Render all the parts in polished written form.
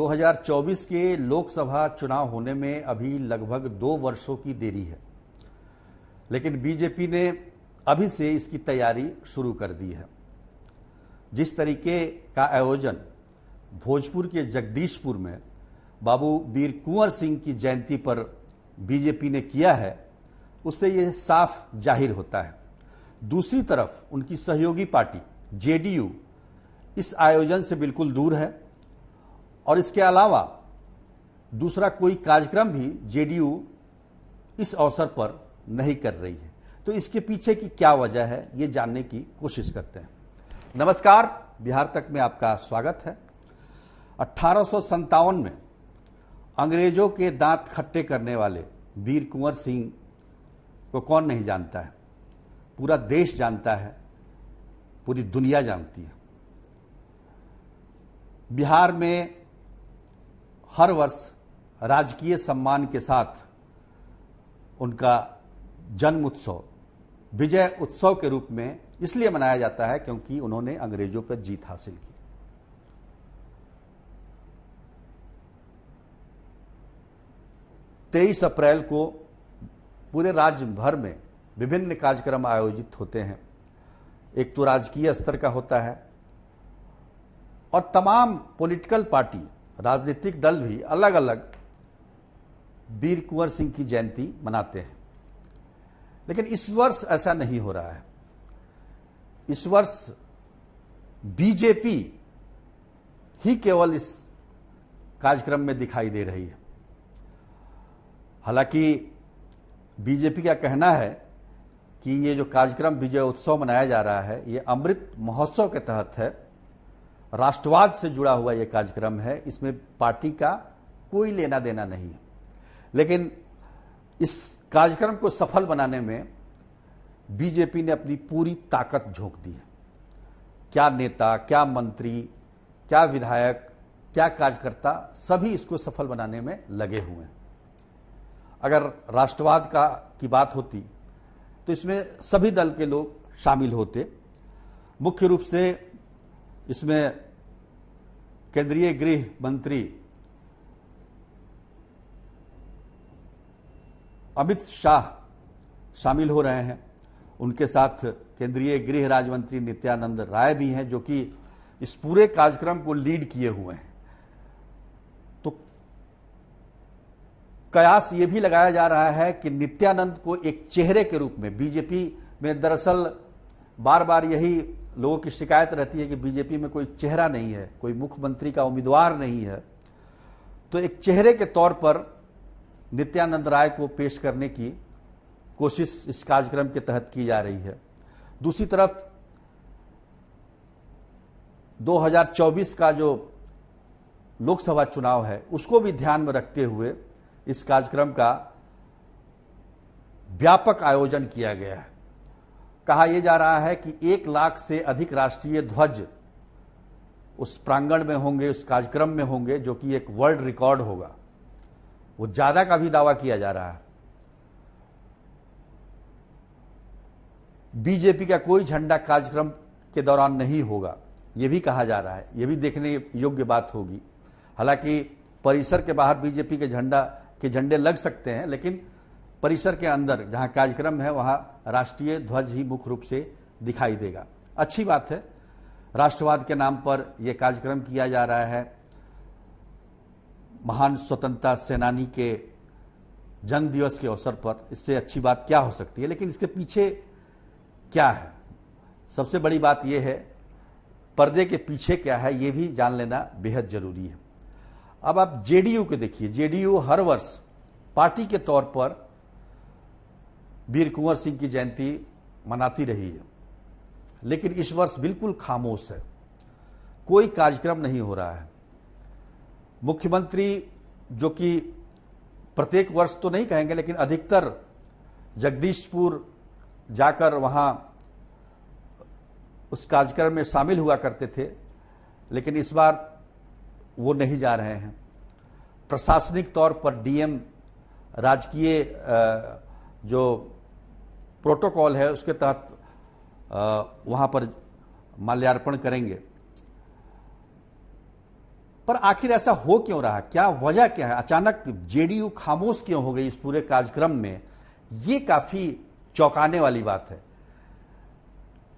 2024 के लोकसभा चुनाव होने में अभी लगभग 2 वर्षों की देरी है, लेकिन बीजेपी ने अभी से इसकी तैयारी शुरू कर दी है। जिस तरीके का आयोजन भोजपुर के जगदीशपुर में बाबू वीर कुंवर सिंह की जयंती पर बीजेपी ने किया है, उससे ये साफ जाहिर होता है। दूसरी तरफ उनकी सहयोगी पार्टी जेडीयू इस आयोजन से बिल्कुल दूर है और इसके अलावा दूसरा कोई कार्यक्रम भी जेडीयू इस अवसर पर नहीं कर रही है। तो इसके पीछे की क्या वजह है, ये जानने की कोशिश करते हैं। नमस्कार, बिहार तक में आपका स्वागत है। 1857 में अंग्रेजों के दांत खट्टे करने वाले वीर कुंवर सिंह को कौन नहीं जानता है। पूरा देश जानता है, पूरी दुनिया जानती है। बिहार में हर वर्ष राजकीय सम्मान के साथ उनका जन्म उत्सव विजय उत्सव के रूप में इसलिए मनाया जाता है क्योंकि उन्होंने अंग्रेजों पर जीत हासिल की। 23 अप्रैल को पूरे राज्य भर में विभिन्न कार्यक्रम आयोजित होते हैं। एक तो राजकीय स्तर का होता है और तमाम पॉलिटिकल पार्टी, राजनीतिक दल भी अलग अलग वीर कुंवर सिंह की जयंती मनाते हैं। लेकिन इस वर्ष ऐसा नहीं हो रहा है। इस वर्ष बीजेपी ही केवल इस कार्यक्रम में दिखाई दे रही है। हालांकि बीजेपी का कहना है कि ये जो कार्यक्रम विजय उत्सव मनाया जा रहा है, ये अमृत महोत्सव के तहत है, राष्ट्रवाद से जुड़ा हुआ ये कार्यक्रम है, इसमें पार्टी का कोई लेना देना नहीं है। लेकिन इस कार्यक्रम को सफल बनाने में बीजेपी ने अपनी पूरी ताकत झोंक दी है। क्या नेता, क्या मंत्री, क्या विधायक, क्या कार्यकर्ता, सभी इसको सफल बनाने में लगे हुए हैं। अगर राष्ट्रवाद की बात होती तो इसमें सभी दल के लोग शामिल होते। मुख्य रूप से इसमें केंद्रीय गृह मंत्री अमित शाह शामिल हो रहे हैं। उनके साथ केंद्रीय गृह राज्य मंत्री नित्यानंद राय भी हैं, जो कि इस पूरे कार्यक्रम को लीड किए हुए हैं। तो कयास ये भी लगाया जा रहा है कि नित्यानंद को एक चेहरे के रूप में, बीजेपी में दरअसल बार बार यही लोगों की शिकायत रहती है कि बीजेपी में कोई चेहरा नहीं है, कोई मुख्यमंत्री का उम्मीदवार नहीं है। तो एक चेहरे के तौर पर नित्यानंद राय को पेश करने की कोशिश इस कार्यक्रम के तहत की जा रही है। दूसरी तरफ 2024 का जो लोकसभा चुनाव है, उसको भी ध्यान में रखते हुए इस कार्यक्रम का व्यापक आयोजन किया गया है। कहा यह जा रहा है कि 1 लाख से अधिक राष्ट्रीय ध्वज उस प्रांगण में होंगे, उस कार्यक्रम में होंगे, जो कि एक वर्ल्ड रिकॉर्ड होगा। वो ज्यादा का भी दावा किया जा रहा है। बीजेपी का कोई झंडा कार्यक्रम के दौरान नहीं होगा, यह भी कहा जा रहा है। यह भी देखने योग्य बात होगी। हालांकि परिसर के बाहर बीजेपी के झंडे लग सकते हैं, लेकिन परिसर के अंदर जहां कार्यक्रम है वहां राष्ट्रीय ध्वज ही मुख्य रूप से दिखाई देगा। अच्छी बात है, राष्ट्रवाद के नाम पर यह कार्यक्रम किया जा रहा है। महान स्वतंत्रता सेनानी के जन्म दिवस के अवसर पर इससे अच्छी बात क्या हो सकती है। लेकिन इसके पीछे क्या है, सबसे बड़ी बात यह है, पर्दे के पीछे क्या है, यह भी जान लेना बेहद जरूरी है। अब आप जेडीयू को देखिए। जेडीयू हर वर्ष पार्टी के तौर पर वीर कुंवर सिंह की जयंती मनाती रही है, लेकिन इस वर्ष बिल्कुल खामोश है। कोई कार्यक्रम नहीं हो रहा है। मुख्यमंत्री, जो कि प्रत्येक वर्ष तो नहीं कहेंगे, लेकिन अधिकतर जगदीशपुर जाकर वहां उस कार्यक्रम में शामिल हुआ करते थे, लेकिन इस बार वो नहीं जा रहे हैं। प्रशासनिक तौर पर डीएम राजकीय जो प्रोटोकॉल है उसके तहत वहां पर माल्यार्पण करेंगे। पर आखिर ऐसा हो क्यों रहा, क्या वजह क्या है, अचानक जेडीयू खामोश क्यों हो गई इस पूरे कार्यक्रम में, ये काफी चौंकाने वाली बात है।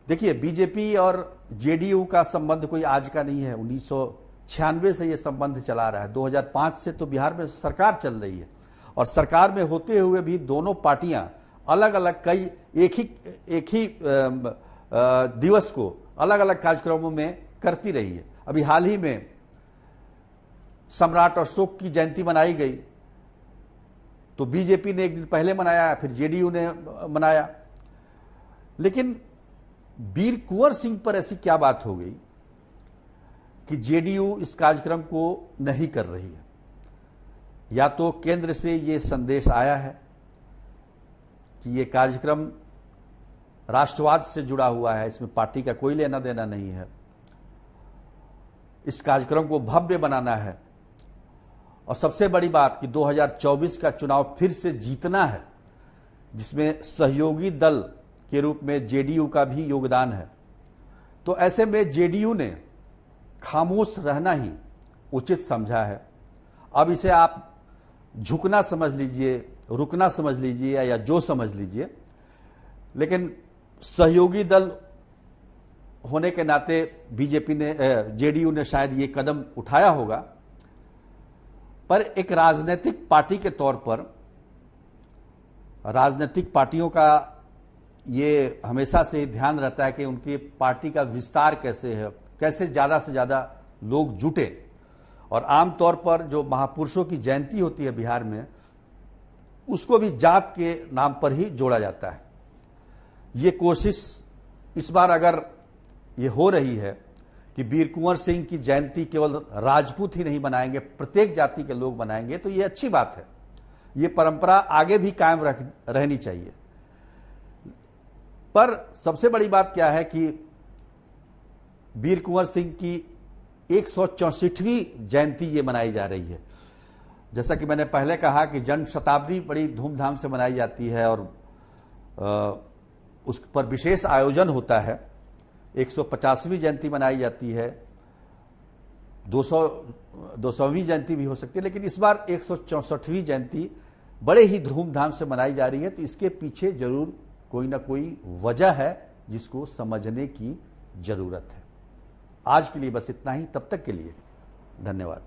देखिए, बीजेपी और जेडीयू का संबंध कोई आज का नहीं है, 1996 से ये संबंध चला रहा है। 2005 से तो बिहार में सरकार चल रही है और सरकार में होते हुए भी दोनों पार्टियां अलग अलग कई एक ही दिवस को अलग अलग कार्यक्रमों में करती रही है। अभी हाल ही में सम्राट अशोक की जयंती मनाई गई, तो बीजेपी ने एक दिन पहले मनाया, फिर जेडीयू ने मनाया। लेकिन वीर कुंवर सिंह पर ऐसी क्या बात हो गई कि जेडीयू इस कार्यक्रम को नहीं कर रही है? या तो केंद्र से ये संदेश आया है कि ये कार्यक्रम राष्ट्रवाद से जुड़ा हुआ है, इसमें पार्टी का कोई लेना देना नहीं है, इस कार्यक्रम को भव्य बनाना है, और सबसे बड़ी बात कि 2024 का चुनाव फिर से जीतना है, जिसमें सहयोगी दल के रूप में जेडीयू का भी योगदान है। तो ऐसे में जेडीयू ने खामोश रहना ही उचित समझा है। अब इसे आप झुकना समझ लीजिए, रुकना समझ लीजिए या जो समझ लीजिए, लेकिन सहयोगी दल होने के नाते बीजेपी ने जेडीयू ने शायद ये कदम उठाया होगा। पर एक राजनीतिक पार्टी के तौर पर राजनीतिक पार्टियों का ये हमेशा से ध्यान रहता है कि उनकी पार्टी का विस्तार कैसे है, कैसे ज़्यादा से ज़्यादा लोग जुटे, और आमतौर पर जो महापुरुषों की जयंती होती है बिहार में, उसको भी जात के नाम पर ही जोड़ा जाता है। ये कोशिश इस बार अगर ये हो रही है कि वीर कुंवर सिंह की जयंती केवल राजपूत ही नहीं बनाएंगे, प्रत्येक जाति के लोग बनाएंगे, तो ये अच्छी बात है। ये परंपरा आगे भी कायम रहनी चाहिए। पर सबसे बड़ी बात क्या है कि वीर कुंवर सिंह की 164वीं जयंती ये मनाई जा रही है। जैसा कि मैंने पहले कहा कि जन्म शताब्दी बड़ी धूमधाम से मनाई जाती है और उस पर विशेष आयोजन होता है। 150वीं जयंती मनाई जाती है, 200वीं जयंती भी हो सकती है, लेकिन इस बार 164वीं जयंती बड़े ही धूमधाम से मनाई जा रही है। तो इसके पीछे जरूर कोई ना कोई वजह है जिसको समझने की जरूरत है। आज के लिए बस इतना ही, तब तक के लिए धन्यवाद।